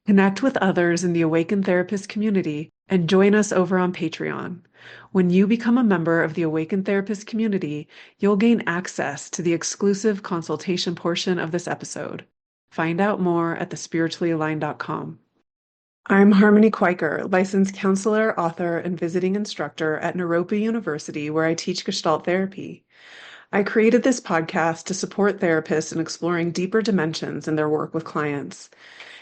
Connect with others in the Awaken Therapist community and join us over on Patreon. When you become a member of the Awaken Therapist community, you'll gain access to the exclusive consultation portion of this episode. Find out more at thespirituallyaligned.com. I'm Harmony Quaker, licensed counselor, author, and visiting instructor at Naropa University, where I teach Gestalt therapy. I created this podcast to support therapists in exploring deeper dimensions in their work with clients.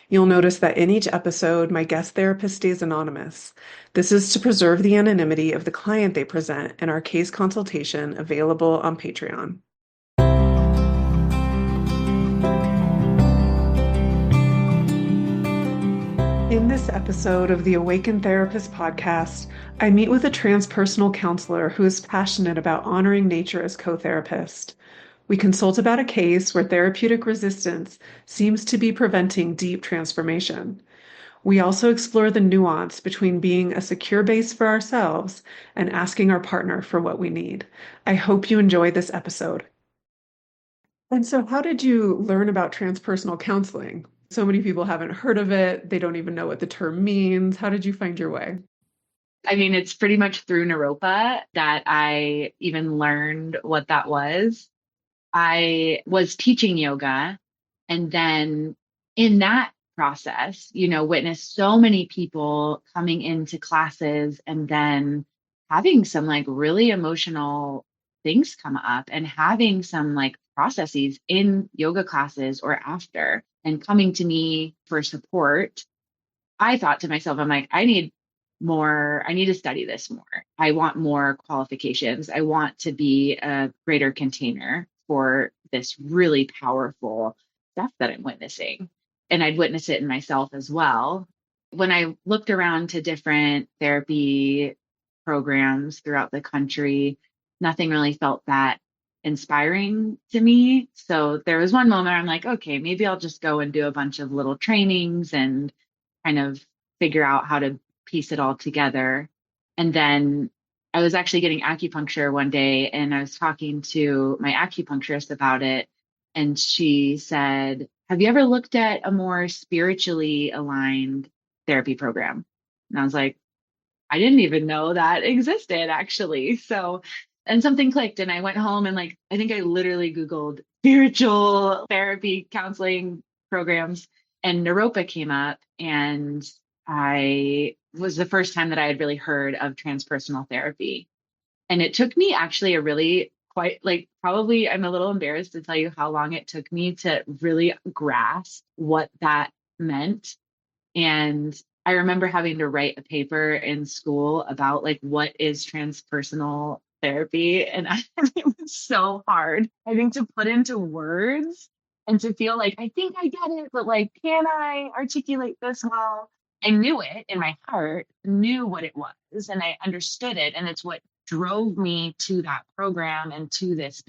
You'll notice that in each episode, my guest therapist stays anonymous. This is to preserve the anonymity of the client they present in our case consultation available on Patreon. In this episode of the Awaken Therapist podcast, I meet with a transpersonal counselor who is passionate about honoring nature as co-therapist. We consult about a case where therapeutic resistance seems to be preventing deep transformation. We also explore the nuance between being a secure base for ourselves and asking our partner for what we need. I hope you enjoy this episode. And so, how did you learn about transpersonal counseling? So many people haven't heard of it. They don't even know what the term means. How did you find your way? I mean, it's pretty much through Naropa that I even learned what that was. I was teaching yoga, and then in that process, witnessed so many people coming into classes and then having some like really emotional things come up and having some like processes in yoga classes or after and coming to me for support. I thought to myself, I'm like, I need to study this more. I want more qualifications. I want to be a greater container for this really powerful stuff that I'm witnessing. And I'd witness it in myself as well. When I looked around to different therapy programs throughout the country, nothing really felt that inspiring to me. So there was one moment I'm like, okay, maybe I'll just go and do a bunch of little trainings and kind of figure out how to piece it all together. And then I was actually getting acupuncture one day and I was talking to my acupuncturist about it. And she said, have you ever looked at a more spiritually aligned therapy program? And I was like, I didn't even know that existed actually. So, and something clicked and I went home and like, I think I literally Googled spiritual therapy counseling programs and Naropa came up and I was the first time that I had really heard of transpersonal therapy. And it took me actually a really quite like probably I'm a little embarrassed to tell you how long it took me to really grasp what that meant. And I remember having to write a paper in school about like what is transpersonal therapy. And it was so hard, I think, to put into words and to feel like I think I get it, but like, can I articulate this well? I knew it in my heart, knew what it was, and I understood it. And it's what drove me to that program and to this.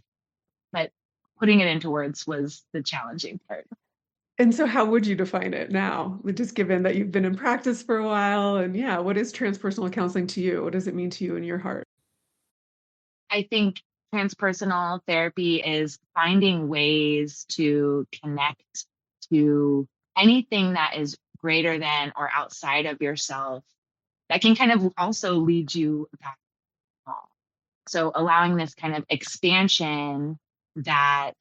But putting it into words was the challenging part. And so, how would you define it now? Just given that you've been in practice for a while, and yeah, what is transpersonal counseling to you? What does it mean to you in your heart? I think transpersonal therapy is finding ways to connect to anything that is greater than or outside of yourself that can kind of also lead you back home. So allowing this kind of expansion that,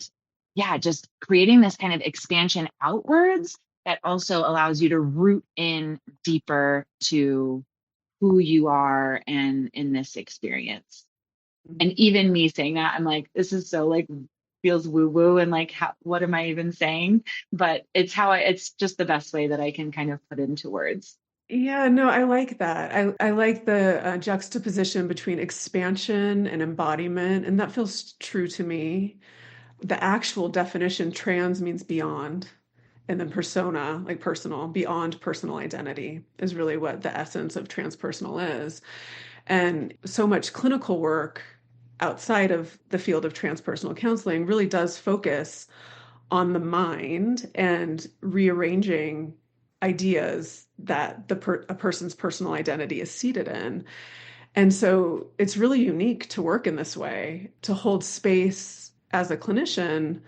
yeah, just creating this kind of expansion outwards that also allows you to root in deeper to who you are and in this experience. And even me saying that, I'm like, this is so like feels woo woo and like, what am I even saying? But it's just the best way that I can kind of put into words. Yeah, no, I like that. I like the juxtaposition between expansion and embodiment, and that feels true to me. The actual definition, trans means beyond, and then persona, like personal, beyond personal identity, is really what the essence of transpersonal is. And so much clinical work outside of the field of transpersonal counseling really does focus on the mind and rearranging ideas that a person's personal identity is seated in. And so it's really unique to work in this way, to hold space as a clinician,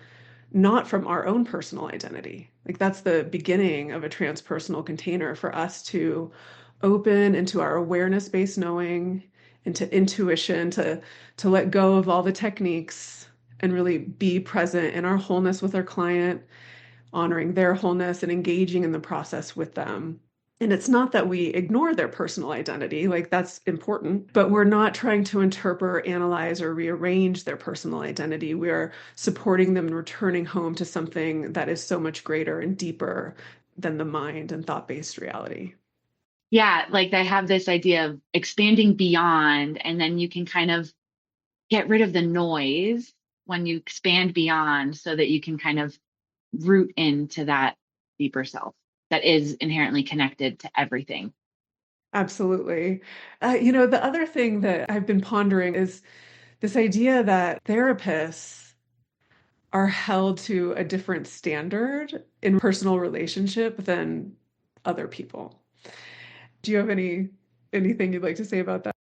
not from our own personal identity. Like that's the beginning of a transpersonal container for us to open into our awareness-based knowing, into intuition, to let go of all the techniques and really be present in our wholeness with our client, honoring their wholeness and engaging in the process with them. And it's not that we ignore their personal identity, like that's important, but we're not trying to interpret, analyze, or rearrange their personal identity. We're supporting them and returning home to something that is so much greater and deeper than the mind and thought-based reality. Yeah, like I have this idea of expanding beyond, and then you can kind of get rid of the noise when you expand beyond so that you can kind of root into that deeper self that is inherently connected to everything. Absolutely. The other thing that I've been pondering is this idea that therapists are held to a different standard in personal relationship than other people. Do you have anything you'd like to say about that?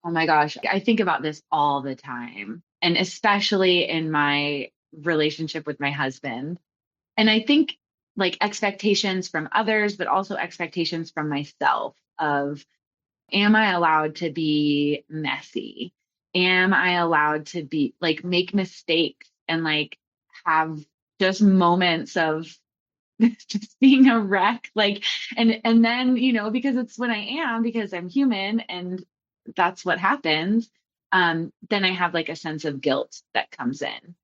Oh my gosh, I think about this all the time, and especially in my relationship with my husband. And I think like expectations from others, but also expectations from myself of, am I allowed to be messy? Am I allowed to be like make mistakes and like have just moments of just being a wreck? Like, and then, because it's when I am, because I'm human and that's what happens. Then I have like a sense of guilt that comes in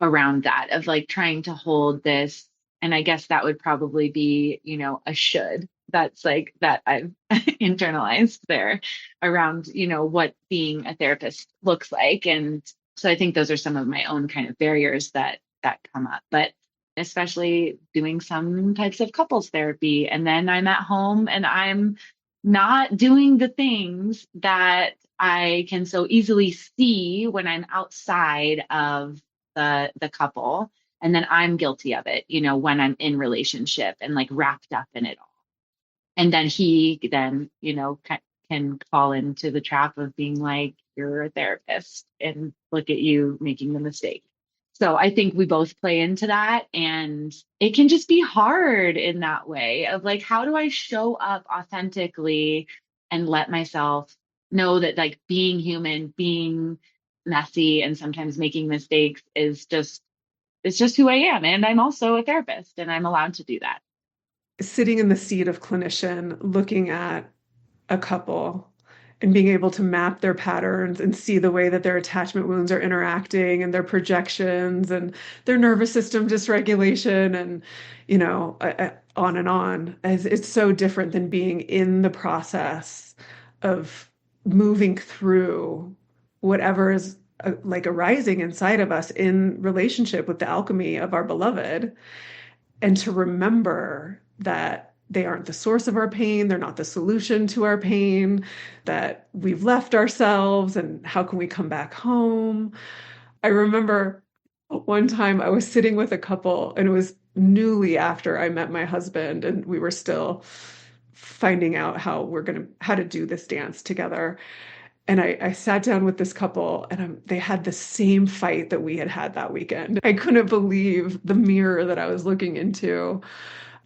around that of like trying to hold this. And I guess that would probably be, a should that's like that I've internalized there around, what being a therapist looks like. And so I think those are some of my own kind of barriers that come up. But especially doing some types of couples therapy. And then I'm at home and I'm not doing the things that I can so easily see when I'm outside of the couple, and then I'm guilty of it, when I'm in relationship and like wrapped up in it all. And then he then, can fall into the trap of being like, you're a therapist and look at you making the mistake. So I think we both play into that, and it can just be hard in that way of like, how do I show up authentically and let myself know that like being human, being messy and sometimes making mistakes is just, it's just who I am. And I'm also a therapist and I'm allowed to do that. Sitting in the seat of clinician, looking at a couple and being able to map their patterns and see the way that their attachment wounds are interacting and their projections and their nervous system dysregulation and on and on. As it's so different than being in the process of moving through whatever is like arising inside of us in relationship with the alchemy of our beloved, and to remember that they aren't the source of our pain, they're not the solution to our pain, that we've left ourselves, and how can we come back home? I remember one time I was sitting with a couple, and it was newly after I met my husband, and we were still finding out how to do this dance together. And I sat down with this couple, and they had the same fight that we had had that weekend. I couldn't believe the mirror that I was looking into,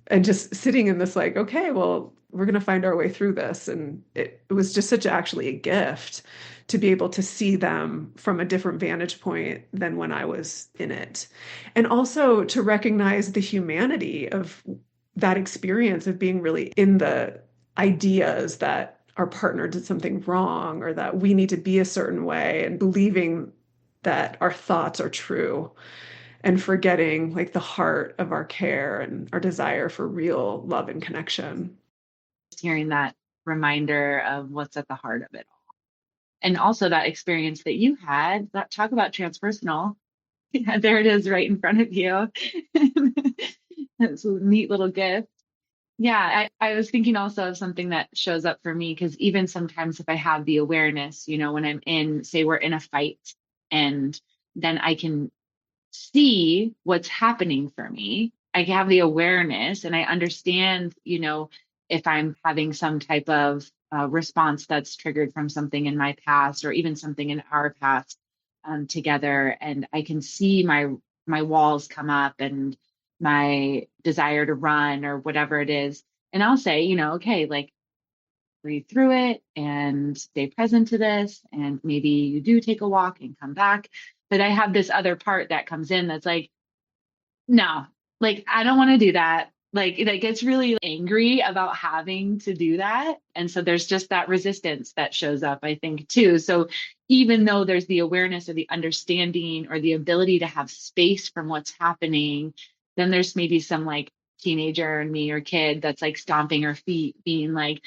and just sitting in this like, okay, well, we're going to find our way through this. And it was just such actually a gift to be able to see them from a different vantage point than when I was in it. And also to recognize the humanity of that experience of being really in the ideas that our partner did something wrong or that we need to be a certain way, and believing that our thoughts are true and forgetting like the heart of our care and our desire for real love and connection. Hearing that reminder of what's at the heart of it all. And also that experience that you had, that talk about transpersonal. Yeah, there it is right in front of you. It's a neat little gift. Yeah, I was thinking also of something that shows up for me because even sometimes if I have the awareness, when I'm in, say we're in a fight, and then I can see what's happening for me. I have the awareness and I understand, if I'm having some type of response that's triggered from something in my past or even something in our past together. And I can see my walls come up and, my desire to run or whatever it is. And I'll say, okay, like breathe through it and stay present to this. And maybe you do take a walk and come back. But I have this other part that comes in that's like, no, like I don't want to do that. Like that gets really angry about having to do that. And so there's just that resistance that shows up, I think, too. So even though there's the awareness or the understanding or the ability to have space from what's happening, then there's maybe some like teenager in me or kid that's like stomping her feet, being like,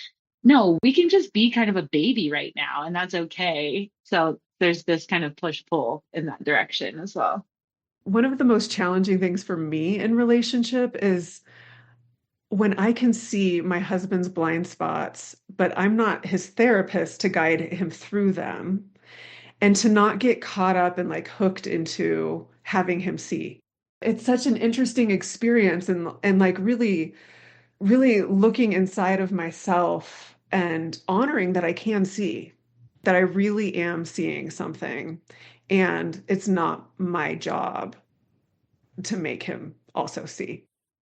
no, we can just be kind of a baby right now, and that's okay. So there's this kind of push pull in that direction as well. One of the most challenging things for me in relationship is when I can see my husband's blind spots, but I'm not his therapist to guide him through them, and to not get caught up and like hooked into having him see. It's such an interesting experience and like really looking inside of myself and honoring that I can see, that I really am seeing something. And it's not my job to make him also see.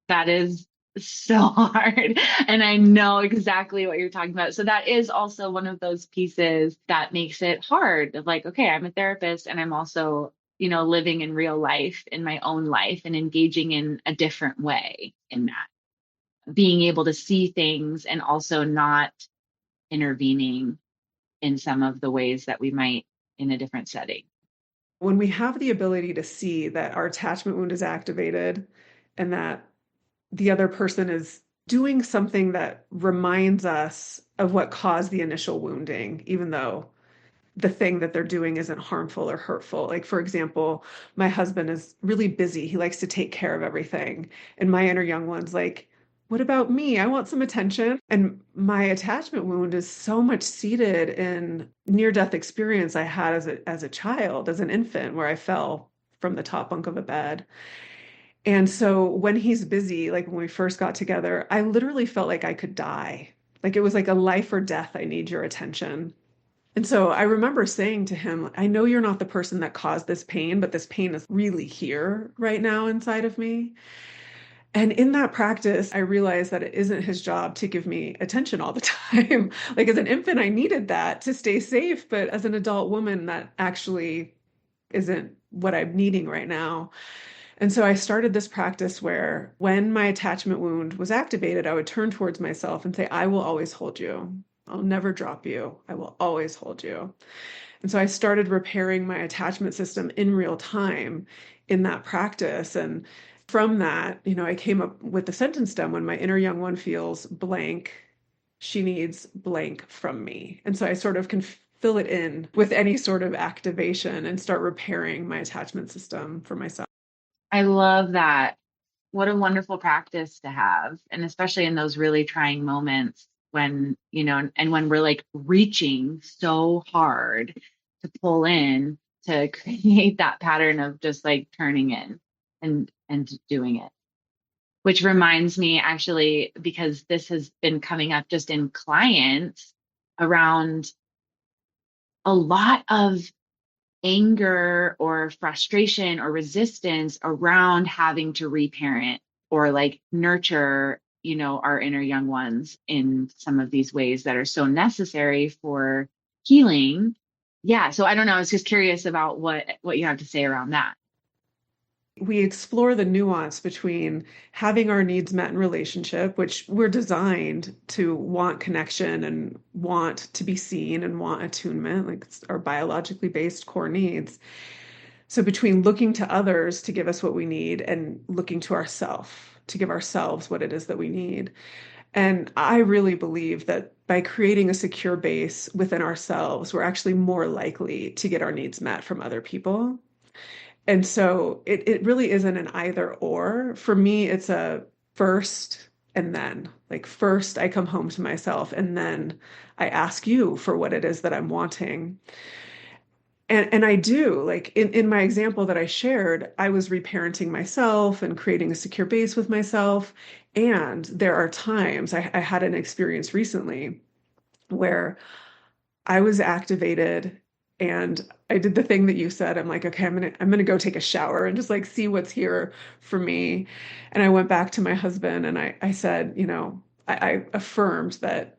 That is so hard. And I know exactly what you're talking about. So that is also one of those pieces that makes it hard of like, okay, I'm a therapist and I'm also, living in real life, in my own life and engaging in a different way in that, being able to see things and also not intervening in some of the ways that we might in a different setting. When we have the ability to see that our attachment wound is activated and that the other person is doing something that reminds us of what caused the initial wounding, even though the thing that they're doing isn't harmful or hurtful. Like, for example, my husband is really busy. He likes to take care of everything. And my inner young one's like, what about me? I want some attention. And my attachment wound is so much seated in near-death experience I had as a child, as an infant, where I fell from the top bunk of a bed. And so when he's busy, like when we first got together, I literally felt like I could die. Like it was like a life or death. I need your attention. And so I remember saying to him, I know you're not the person that caused this pain, but this pain is really here right now inside of me. And in that practice, I realized that it isn't his job to give me attention all the time. Like as an infant, I needed that to stay safe. But as an adult woman, that actually isn't what I'm needing right now. And so I started this practice where when my attachment wound was activated, I would turn towards myself and say, I will always hold you. I'll never drop you. I will always hold you. And so I started repairing my attachment system in real time in that practice. And from that, I came up with the sentence stem: when my inner young one feels blank, she needs blank from me. And so I sort of can fill it in with any sort of activation and start repairing my attachment system for myself. I love that. What a wonderful practice to have. And especially in those really trying moments when, and when we're like reaching so hard to pull in to create that pattern of just like turning in and doing it. Which reminds me actually, because this has been coming up just in clients around a lot of anger or frustration or resistance around having to reparent or like nurture, our inner young ones in some of these ways that are so necessary for healing. Yeah. So I don't know. I was just curious about what you have to say around that. We explore the nuance between having our needs met in relationship, which we're designed to want connection and want to be seen and want attunement, like it's our biologically based core needs. So between looking to others to give us what we need and looking to ourselves to give ourselves what it is that we need. And I really believe that by creating a secure base within ourselves, we're actually more likely to get our needs met from other people. And so it really isn't an either or. For me, it's a first and then. Like first I come home to myself and then I ask you for what it is that I'm wanting. And I do, like in my example that I shared, I was reparenting myself and creating a secure base with myself. And there are times I had an experience recently where I was activated And I did the thing that you said. I'm like, okay, I'm gonna go take a shower and just like see what's here for me. And I went back to my husband and I said, I affirmed that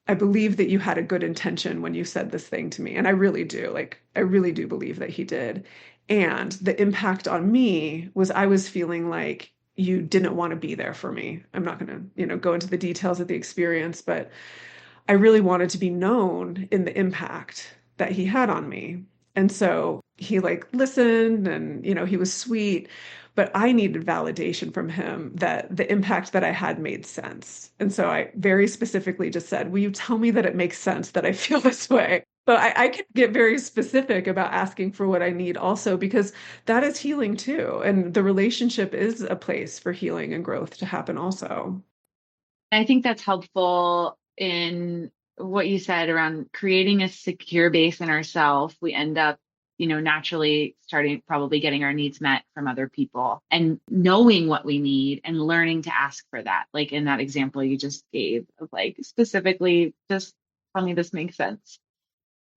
I believe that you had a good intention when you said this thing to me. And I really do. Like, I really do believe that he did. And the impact on me was I was feeling like you didn't want to be there for me. I'm not going to, go into the details of the experience, but I really wanted to be known in the impact that he had on me. And so he like listened and, he was sweet, but I needed validation from him that the impact that I had made sense. And so I very specifically just said, will you tell me that it makes sense that I feel this way? But I can get very specific about asking for what I need also, because that is healing too. And the relationship is a place for healing and growth to happen also. I think that's helpful in what you said around creating a secure base in ourselves. We end up, naturally starting probably getting our needs met from other people and knowing what we need and learning to ask for that. Like in that example you just gave of like specifically just tell me this makes sense.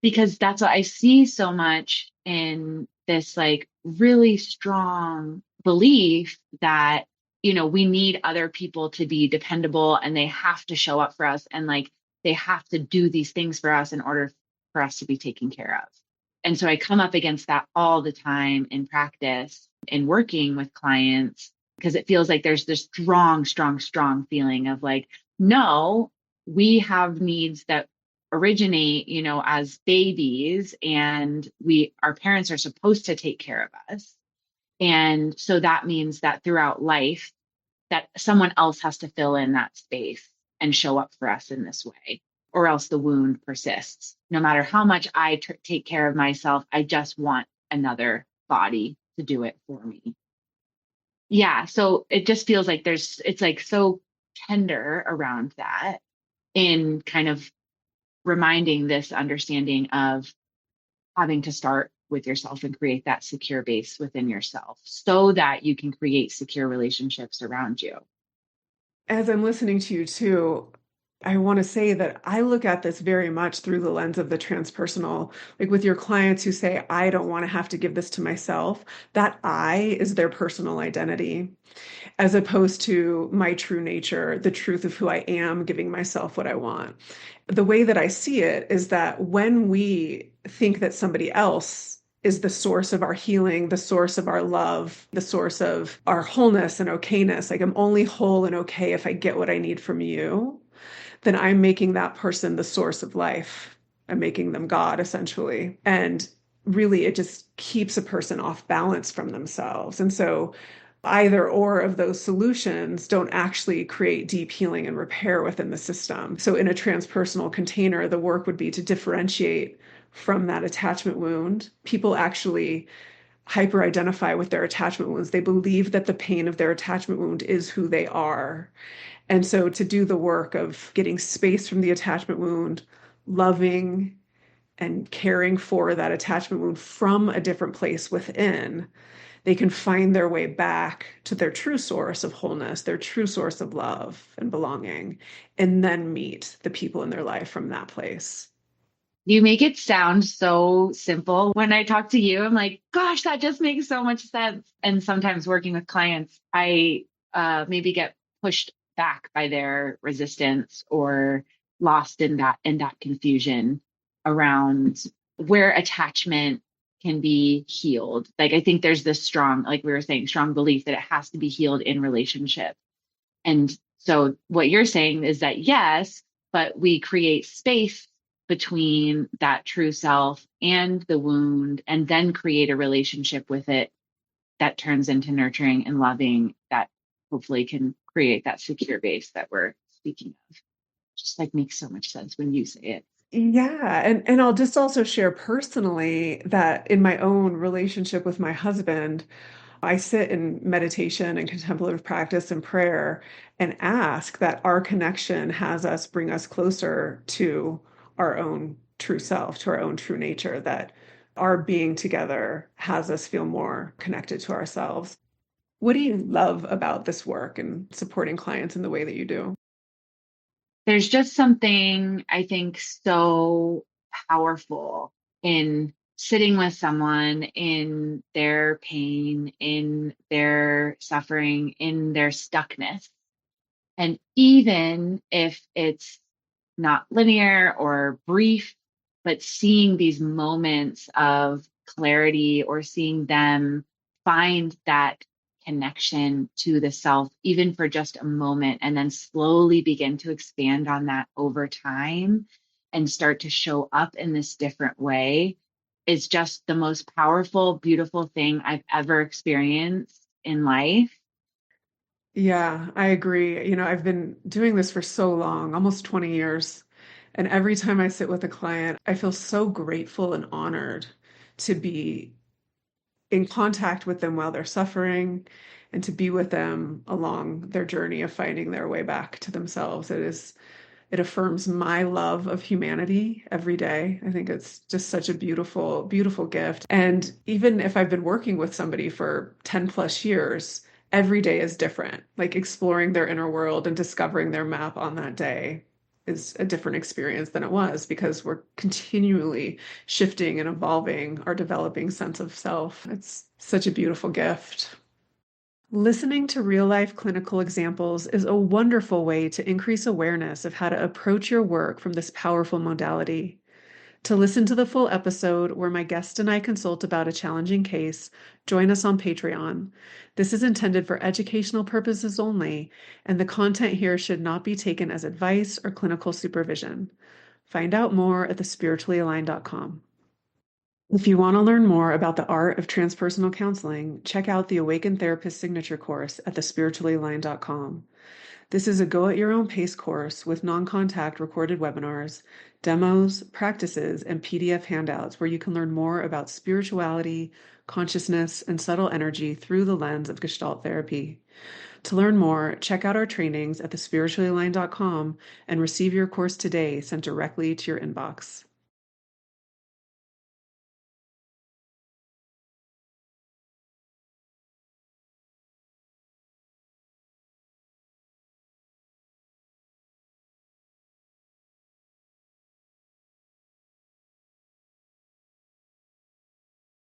Because that's what I see so much in this like really strong belief that, we need other people to be dependable and they have to show up for us and like they have to do these things for us in order for us to be taken care of. And so I come up against that all the time in practice in working with clients because it feels like there's this strong, strong, strong feeling of like, no, we have needs that originate, as babies and our parents are supposed to take care of us. And so that means that throughout life that someone else has to fill in that space and show up for us in this way, or else the wound persists. No matter how much I take care of myself, I just want another body to do it for me. Yeah. So it just feels like it's like so tender around that in kind of reminding this understanding of having to start with yourself and create that secure base within yourself so that you can create secure relationships around you. As I'm listening to you too, I want to say that I look at this very much through the lens of the transpersonal. Like with your clients who say, I don't want to have to give this to myself, that I is their personal identity, as opposed to my true nature, the truth of who I am, giving myself what I want. The way that I see it is that when we think that somebody else is the source of our healing, the source of our love, the source of our wholeness and okayness, like I'm only whole and okay if I get what I need from you, then I'm making that person the source of life. I'm making them God, essentially. And really, it just keeps a person off balance from themselves. And so, either or of those solutions don't actually create deep healing and repair within the system. So, in a transpersonal container, the work would be to differentiate from that attachment wound. People actually hyper identify with their attachment wounds. They believe that the pain of their attachment wound is who they are. And so to do the work of getting space from the attachment wound, loving and caring for that attachment wound from a different place within, they can find their way back to their true source of wholeness, their true source of love and belonging, and then meet the people in their life from that place. You make it sound so simple. When I talk to you, I'm like, gosh, that just makes so much sense. And sometimes working with clients, I maybe get pushed back by their resistance or lost in that confusion around where attachment can be healed. Like I think there's this strong, like we were saying, strong belief that it has to be healed in relationship. And so what you're saying is that yes, but we create space between that true self and the wound, and then create a relationship with it that turns into nurturing and loving that hopefully can create that secure base that we're speaking of. Just like makes so much sense when you say it. Yeah, and I'll just also share personally that in my own relationship with my husband, I sit in meditation and contemplative practice and prayer and ask that our connection has us bring us closer to our own true self, to our own true nature, that our being together has us feel more connected to ourselves. What do you love about this work and supporting clients in the way that you do? There's just something I think so powerful in sitting with someone in their pain, in their suffering, in their stuckness. And even if it's not linear or brief, but seeing these moments of clarity or seeing them find that connection to the self, even for just a moment, and then slowly begin to expand on that over time and start to show up in this different way is just the most powerful, beautiful thing I've ever experienced in life. Yeah, I agree. I've been doing this for so long, almost 20 years. And every time I sit with a client, I feel so grateful and honored to be in contact with them while they're suffering and to be with them along their journey of finding their way back to themselves. It affirms my love of humanity every day. I think it's just such a beautiful, beautiful gift. And even if I've been working with somebody for 10 plus years, every day is different. Like exploring their inner world and discovering their map on that day is a different experience than it was because we're continually shifting and evolving our developing sense of self. It's such a beautiful gift. Listening to real life clinical examples is a wonderful way to increase awareness of how to approach your work from this powerful modality. To listen to the full episode where my guest and I consult about a challenging case, join us on Patreon. This is intended for educational purposes only, and the content here should not be taken as advice or clinical supervision. Find out more at thespirituallyaligned.com. If you want to learn more about the art of transpersonal counseling, check out the Awakened Therapist Signature course at thespirituallyaligned.com. This is a go at your own pace course with non-contact recorded webinars, demos, practices, and PDF handouts where you can learn more about spirituality, consciousness, and subtle energy through the lens of Gestalt therapy. To learn more, check out our trainings at thespirituallyaligned.com and receive your course today sent directly to your inbox.